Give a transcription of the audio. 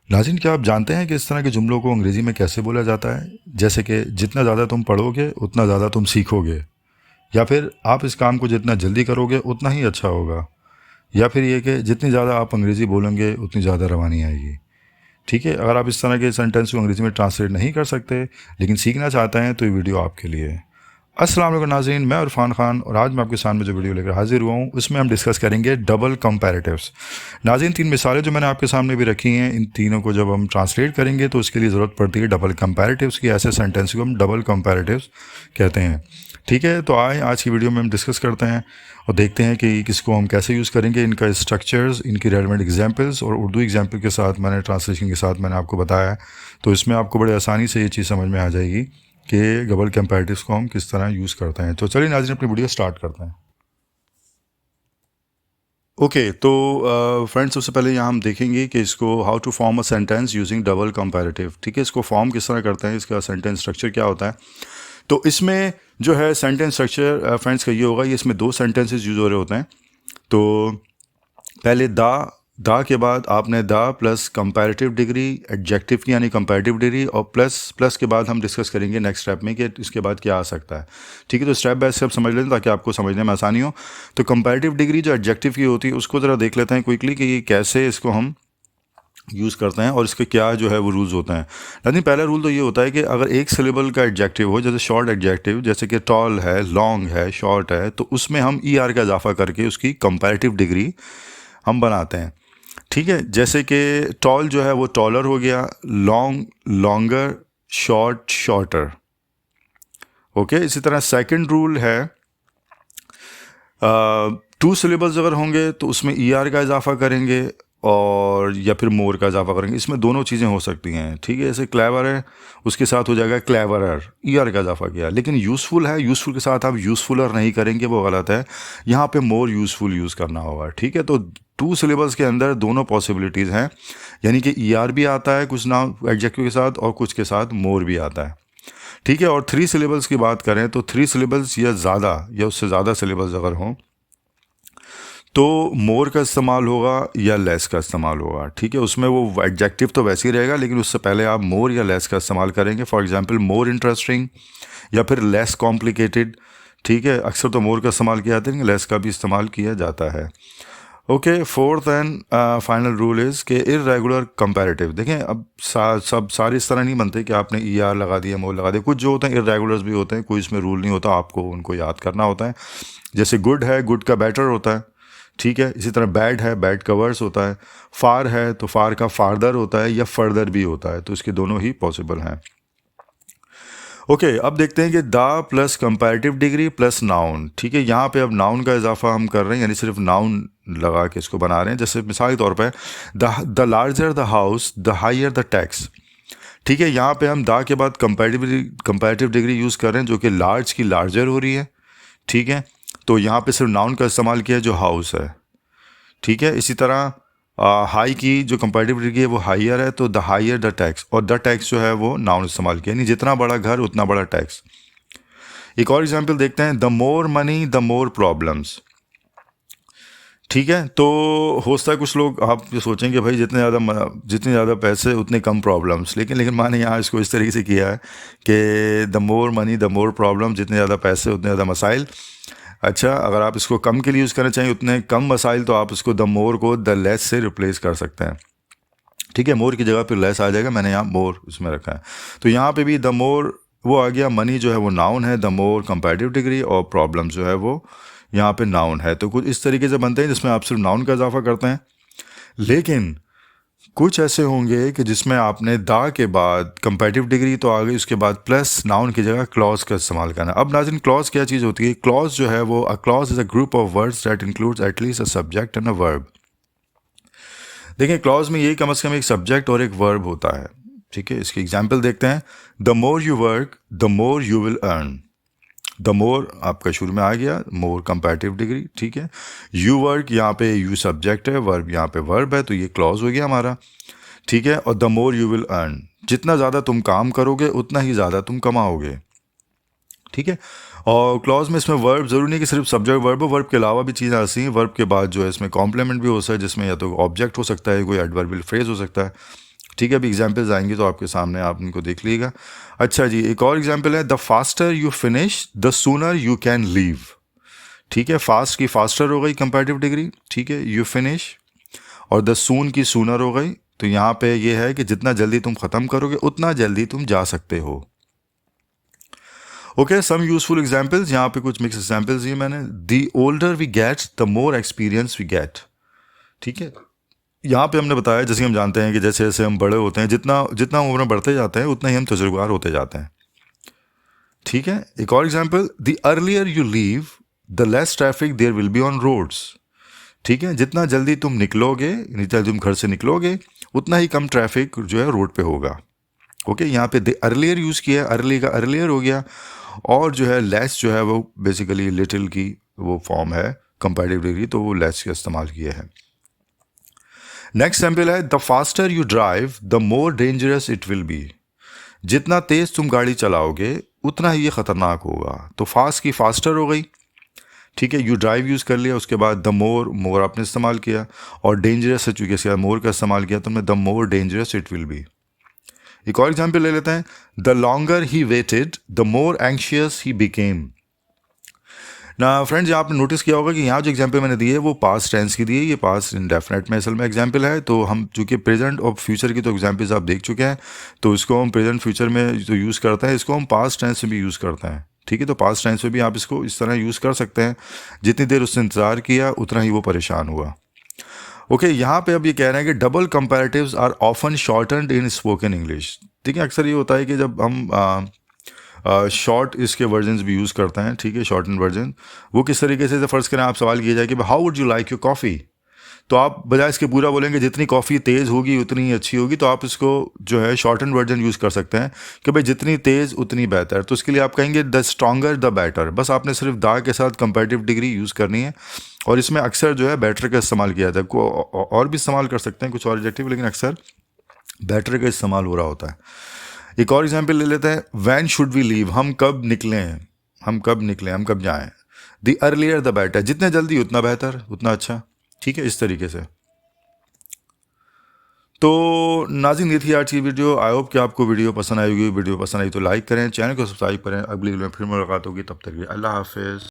नाज़रीन, क्या आप जानते हैं कि इस तरह के जुमलों को अंग्रेज़ी में कैसे बोला जाता है? जैसे कि जितना ज़्यादा तुम पढ़ोगे उतना ज़्यादा तुम सीखोगे, या फिर आप इस काम को जितना जल्दी करोगे उतना ही अच्छा होगा, या फिर ये कि जितनी ज़्यादा आप अंग्रेज़ी बोलेंगे उतनी ज़्यादा रवानी आएगी। ठीक है, अगर आप इस तरह के सेंटेंस को अंग्रेज़ी में ट्रांसलेट नहीं कर सकते लेकिन सीखना चाहते हैं तो ये वीडियो आपके लिए है। अस्सलाम वालेकुम नाज़रीन, मैं इरफान खान और आज मैं आपके सामने जो वीडियो लेकर हाजिर हुआ हूँ उसमें हम डिस्कस करेंगे डबल कंपैरेटिव्स। नाज़रीन, 3 मिसालें जो मैंने आपके सामने भी रखी हैं, इन तीनों को जब हम ट्रांसलेट करेंगे तो उसके लिए ज़रूरत पड़ती है डबल कंपैरेटिव्स की। ऐसे सेंटेंस को हम डबल कंपैरेटिव्स कहते हैं। ठीक है, तो आए आज की वीडियो में हम डिस्कस करते हैं और देखते हैं कि किसको हम कैसे यूज़ करेंगे, इनका स्ट्रक्चर्स, इनकी रेलेवेंट एग्जांपल्स और उर्दू एग्जांपल के साथ मैंने ट्रांसलेशन के साथ मैंने आपको बताया है। तो इसमें आपको बड़े आसानी से ये चीज़ समझ में आ जाएगी कि डबल कंपैरेटिव्स को हम किस तरह यूज़ करते हैं। तो चलिए नाज़रीन, अपनी वीडियो स्टार्ट करते हैं। ओके, तो फ्रेंड्स, सबसे पहले यहाँ हम देखेंगे कि इसको how to form a sentence using double comparative. ठीक है, इसको फॉर्म किस तरह करते हैं, इसका सेंटेंस स्ट्रक्चर क्या होता है। तो इसमें जो है सेंटेंस स्ट्रक्चर फ्रेंड्स का ये होगा, ये इसमें 2 सेंटेंसेस यूज़ हो रहे होते हैं। तो पहले दा के बाद आपने दा प्लस कंपैरेटिव डिग्री, एडजेक्टिव की यानी कंपैरेटिव डिग्री, और प्लस के बाद हम डिस्कस करेंगे नेक्स्ट स्टेप में कि इसके बाद क्या आ सकता है। ठीक है, तो स्टेप बाय स्टेप समझ लें ताकि आपको समझने में आसानी हो। तो कंपैरेटिव डिग्री जो एडजेक्टिव की होती है उसको ज़रा देख लेते हैं क्विकली कि ये कैसे इसको हम यूज़ करते हैं और इसके क्या जो है वो रूल्स होते हैं। यानी पहला रूल तो ये होता है कि अगर एक सिलेबल का एडजेक्टिव हो, जैसे शॉर्ट एडजेक्टिव, जैसे कि टॉल है, लॉन्ग है, शॉर्ट है, तो उसमें हम ई आर का इजाफा करके उसकी कंपैरेटिव डिग्री हम बनाते हैं। ठीक है, जैसे कि टॉल जो है वो टॉलर हो गया, long longer, short shorter. Okay, इसी तरह सेकंड रूल है, 2 सिलेबल्स अगर होंगे तो उसमें ई आर का इजाफा करेंगे और या फिर मोर का इजाफा करेंगे। इसमें दोनों चीज़ें हो सकती हैं। ठीक है, जैसे क्लेवर है उसके साथ हो जाएगा क्लेवरर, ई आर का इजाफा किया। लेकिन यूज़फुल है, यूज़फुल के साथ आप यूज़फुलर नहीं करेंगे, वो गलत है। यहाँ पे मोर यूज़फुल यूज़ करना होगा। ठीक है, तो 2 सिलेबल्स के अंदर दोनों पॉसिबिलिटीज़ हैं, यानी कि ई आर भी आता है कुछ नाउन एडजेक्टिव के साथ और कुछ के साथ मोर भी आता है। ठीक है, और 3 सिलेबल्स की बात करें तो 3 सिलेबल्स या ज़्यादा या उससे ज़्यादा सिलेबल्स अगर हों तो मोर का इस्तेमाल होगा या लेस का इस्तेमाल होगा। ठीक है, उसमें वो एडजेक्टिव तो वैसे ही रहेगा लेकिन उससे पहले आप मोर या लेस का इस्तेमाल करेंगे। फॉर एग्जांपल, मोर इंटरेस्टिंग या फिर लेस कॉम्प्लिकेटेड। ठीक है, अक्सर तो मोर का इस्तेमाल किया जाता है, लेस का भी इस्तेमाल किया जाता है। Okay, fourth and final rule is के इर्रेगुलर कंपैरेटिव। देखें, अब सब सारे इस तरह नहीं बनते कि आपने ई आर लगा दिया, मोर लगा दिया। कुछ जो होते हैं इर्रेगुलर्स भी होते हैं, कोई इसमें रूल नहीं होता, आपको उनको याद करना होता है। जैसे गुड है, गुड का बेटर होता है। ठीक है, इसी तरह बैड है, बैड का वर्स होता है। फार है तो फार का फार्दर होता है या फर्दर भी होता है, तो इसके दोनों ही पॉसिबल हैं। ओके, अब देखते हैं कि दा plus comparative degree plus noun. ठीक है, यहाँ पे अब नाउन का इजाफा हम कर रहे हैं, यानी सिर्फ नाउन लगा के इसको बना रहे हैं। जैसे मिसाल के तौर पे the larger the house the higher the tax. ठीक है, यहाँ पे हम दा के बाद कंपैरेटिव डिग्री यूज़ कर रहे हैं जो कि लार्ज की लार्जर हो रही है। ठीक है, तो यहाँ पे सिर्फ नाउन का इस्तेमाल किया जो हाउस है। ठीक है, इसी तरह हाई की जो कंपैरेटिव डिग्री है वो हायर है, तो द हायर द टैक्स, और द टैक्स जो है वो नाउन इस्तेमाल किया, यानी जितना बड़ा घर उतना बड़ा टैक्स। एक और एग्जांपल देखते हैं, the more money the more problems. ठीक है, तो हो सकता है कुछ लोग आप ये सोचेंगे भाई जितने ज़्यादा पैसे उतने कम प्रॉब्लम्स, लेकिन मैंने यहाँ इसको इस तरीके से किया है कि the more money the more problem, जितने ज़्यादा पैसे उतने ज़्यादा मसाइल। अच्छा, अगर आप इसको कम के लिए यूज़ करना चाहिए, उतने कम मसाइल, तो आप इसको द मोर को द लेस से रिप्लेस कर सकते हैं। ठीक है, मोर की जगह पर लेस आ जाएगा, मैंने यहाँ मोर इसमें रखा है। तो यहाँ पे भी द मोर वो आ गया, मनी जो है वो नाउन है, द मोर कंपैरेटिव डिग्री, और प्रॉब्लम जो है वो यहाँ पे नाउन है। तो कुछ इस तरीके से बनते हैं जिसमें आप सिर्फ नाउन का इजाफा करते हैं। लेकिन कुछ ऐसे होंगे कि जिसमें आपने दा के बाद कंपैरेटिव डिग्री तो आ गई, उसके बाद प्लस नाउन की जगह क्लॉज का इस्तेमाल करना। अब नाज़रीन, क्लॉज क्या चीज़ होती है? क्लॉज जो है वो, a clause is a group of words that includes at least a subject and a verb. देखिए, क्लॉज में ये कम से कम एक सब्जेक्ट और एक वर्ब होता है। ठीक है, इसकी एग्जाम्पल देखते हैं। The more you work the more you will earn. The more आपका शुरू में आ गया, मोर कंपैरेटिव डिग्री। ठीक है, यू वर्क, यहाँ पे यू सब्जेक्ट है, वर्ब यहाँ पे वर्ब है, तो ये क्लॉज हो गया हमारा। ठीक है, और the more you will earn, जितना ज़्यादा तुम काम करोगे उतना ही ज़्यादा तुम कमाओगे। ठीक है, और क्लॉज में इसमें वर्ब ज़रूरी नहीं कि सिर्फ सब्जेक्ट वर्ब हो, वर्ब के अलावा भी चीज़ें आती हैं। वर्ब के बाद जो है इसमें कॉम्प्लीमेंट भी हो सकता है, जिसमें या तो ऑब्जेक्ट हो सकता है, कोई एडवर्बियल फ्रेज हो सकता है। ठीक है, अभी एग्जाम्पल्स आएंगे तो आपके सामने, आप इनको देख लीजिएगा। अच्छा जी, एक और एग्जाम्पल है, the faster you finish the sooner you can leave. ठीक है, फास्ट की फास्टर हो गई कंपैरेटिव डिग्री, ठीक है, यू फिनिश, और द सून की सूनर हो गई। तो यहाँ पे ये है कि जितना जल्दी तुम ख़त्म करोगे उतना जल्दी तुम जा सकते हो। ओके, सम यूजफुल एग्जाम्पल्स, यहाँ पे कुछ मिक्स एग्जाम्पल्स दिए मैंने। The older we get the more experience we get. ठीक है, यहाँ पे हमने बताया, जैसे हम जानते हैं कि जैसे जैसे हम बड़े होते हैं, जितना जितना उम्र में बढ़ते जाते हैं उतना ही हम तजुर्बाकार होते जाते हैं। ठीक है, एक और example, the earlier you leave the less traffic there will be on roads. ठीक है, जितना जल्दी तुम निकलोगे, जितना तुम घर से निकलोगे उतना ही कम ट्रैफिक जो है रोड पे होगा। ओके, यहाँ पे द अर्लियर यूज़ किया, अर्ली का अर्लियर हो गया, और जो है लेस जो है वो बेसिकली लिटिल की वो फॉर्म है कंपैरेटिव डिग्री, तो वो लेस का इस्तेमाल किया है। नेक्स्ट सैम्पल है, the faster you drive the more dangerous it will be. जितना तेज़ तुम गाड़ी चलाओगे उतना ही ये ख़तरनाक होगा। तो फास्ट की फास्टर हो गई, ठीक है, यू ड्राइव यूज़ कर लिया, उसके बाद द मोर, मोर आपने इस्तेमाल किया, और डेंजरस से चूँकि इसके बाद मोर का इस्तेमाल किया तो हमने the more dangerous it will be. एक और एग्जाम्पल ले लेते हैं, the longer he waited the more anxious he became. ना फ्रेंड्स, आपने नोटिस किया होगा कि यहाँ जो एग्जाम्पल मैंने दी है वो पास्ट टेंस की दी है, ये पास्ट इंडेफिनेट में असल में एग्जाम्पल है। तो हम चूँकि प्रेजेंट और फ्यूचर की तो एग्जाम्पल्स आप देख चुके हैं, तो इसको हम प्रेजेंट फ्यूचर में जो यूज़ करते हैं इसको हम पास्ट टेंस में भी यूज़ करते हैं। ठीक है, तो पास्ट टेंस में भी आप इसको इस तरह यूज़ कर सकते हैं, जितनी देर उससे इंतज़ार किया उतना ही वो परेशान हुआ। ओके, यहाँ पे अब ये कह रहे हैं कि double comparatives are often shortened in spoken English. ठीक है, अक्सर ये होता है कि जब हम शॉर्ट इसके वर्जन्स भी यूज़ करते हैं, ठीक है, शॉर्ट एंड वर्जन। वो किस तरीके से, फ़र्ज़ करें आप सवाल किया जाए कि how would you like your coffee, तो आप बजाय इसके पूरा बोलेंगे जितनी कॉफ़ी तेज़ होगी उतनी ही अच्छी होगी, तो आप इसको जो है शॉर्ट एंड वर्जन यूज़ कर सकते हैं कि भाई जितनी तेज़ उतनी बेहतर। तो इसके लिए आप कहेंगे द स्ट्रॉन्गर द बेटर। बस आपने सिर्फ दा के साथ कंपैरेटिव डिग्री यूज़ करनी है, और इसमें अक्सर जो है बेटर का इस्तेमाल किया जाता है। और भी इस्तेमाल कर सकते हैं कुछ और एडजेक्टिव, लेकिन अक्सर बेटर का इस्तेमाल हो रहा होता है। एक और एग्जाम्पल ले लेते हैं, वैन शुड वी लीव, हम कब निकलें, हम कब निकलें, हम कब जाएं। द अर्लियर द बेटर, जितने जल्दी उतना बेहतर, उतना अच्छा। ठीक है, इस तरीके से। तो नाज़रीन, ये थी आज की वीडियो। आई होप कि आपको वीडियो पसंद आएगी। वीडियो पसंद आई तो लाइक करें, चैनल को सब्सक्राइब करें। अगली वीडियो में फिर मुलाकात होगी, तब तक के लिए अल्लाह हाफिज़।